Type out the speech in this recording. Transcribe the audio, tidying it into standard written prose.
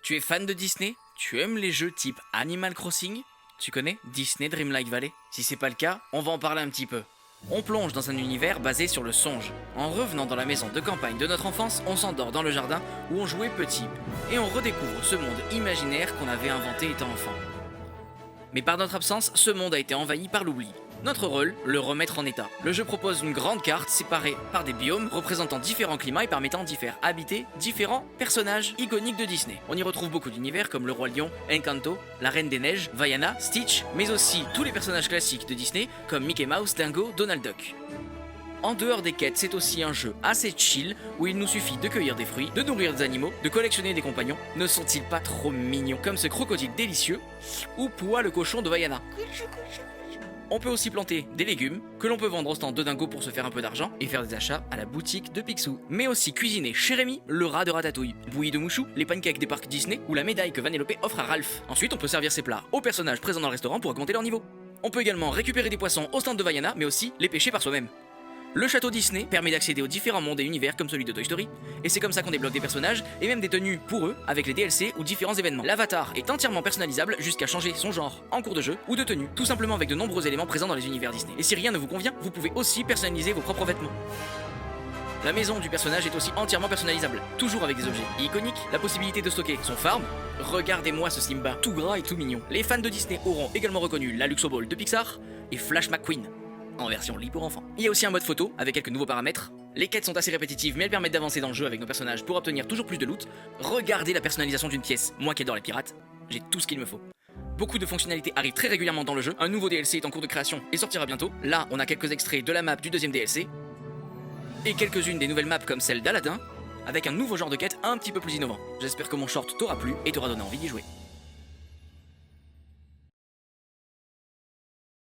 Tu es fan de Disney? Tu aimes les jeux type Animal Crossing? Tu connais Disney Dreamlight Valley? Si c'est pas le cas, on va en parler un petit peu. On plonge dans un univers basé sur le songe. En revenant dans la maison de campagne de notre enfance, on s'endort dans le jardin où on jouait petit. Et on redécouvre ce monde imaginaire qu'on avait inventé étant enfant. Mais par notre absence, ce monde a été envahi par l'oubli. Notre rôle, le remettre en état. Le jeu propose une grande carte séparée par des biomes représentant différents climats et permettant d'y faire habiter différents personnages iconiques de Disney. On y retrouve beaucoup d'univers comme le Roi Lion, Encanto, la Reine des Neiges, Vaiana, Stitch, mais aussi tous les personnages classiques de Disney comme Mickey Mouse, Dingo, Donald Duck. En dehors des quêtes, c'est aussi un jeu assez chill où il nous suffit de cueillir des fruits, de nourrir des animaux, de collectionner des compagnons. Ne sont-ils pas trop mignons comme ce crocodile délicieux ou Poua le cochon de Vaiana? On peut aussi planter des légumes que l'on peut vendre au stand de Dingo pour se faire un peu d'argent et faire des achats à la boutique de Picsou. Mais aussi cuisiner chez Rémi le rat de Ratatouille, bouillie de mouchou, les pancakes des parcs Disney ou la médaille que Vanellope offre à Ralph. Ensuite, on peut servir ses plats aux personnages présents dans le restaurant pour augmenter leur niveau. On peut également récupérer des poissons au stand de Vaiana, mais aussi les pêcher par soi-même. Le château Disney permet d'accéder aux différents mondes et univers comme celui de Toy Story, et c'est comme ça qu'on débloque des personnages et même des tenues pour eux avec les DLC ou différents événements. L'avatar est entièrement personnalisable jusqu'à changer son genre en cours de jeu ou de tenue, tout simplement avec de nombreux éléments présents dans les univers Disney. Et si rien ne vous convient, vous pouvez aussi personnaliser vos propres vêtements. La maison du personnage est aussi entièrement personnalisable, toujours avec des objets iconiques, la possibilité de stocker son farm. Regardez-moi ce Simba, tout gras et tout mignon. Les fans de Disney auront également reconnu la Luxo Ball de Pixar et Flash McQueen, en version lit pour enfants. Il y a aussi un mode photo avec quelques nouveaux paramètres. Les quêtes sont assez répétitives mais elles permettent d'avancer dans le jeu avec nos personnages pour obtenir toujours plus de loot. Regardez la personnalisation d'une pièce, moi qui adore les pirates, j'ai tout ce qu'il me faut. Beaucoup de fonctionnalités arrivent très régulièrement dans le jeu, un nouveau DLC est en cours de création et sortira bientôt. Là on a quelques extraits de la map du deuxième DLC et quelques-unes des nouvelles maps comme celle d'Aladin avec un nouveau genre de quête un petit peu plus innovant. J'espère que mon short t'aura plu et t'aura donné envie d'y jouer.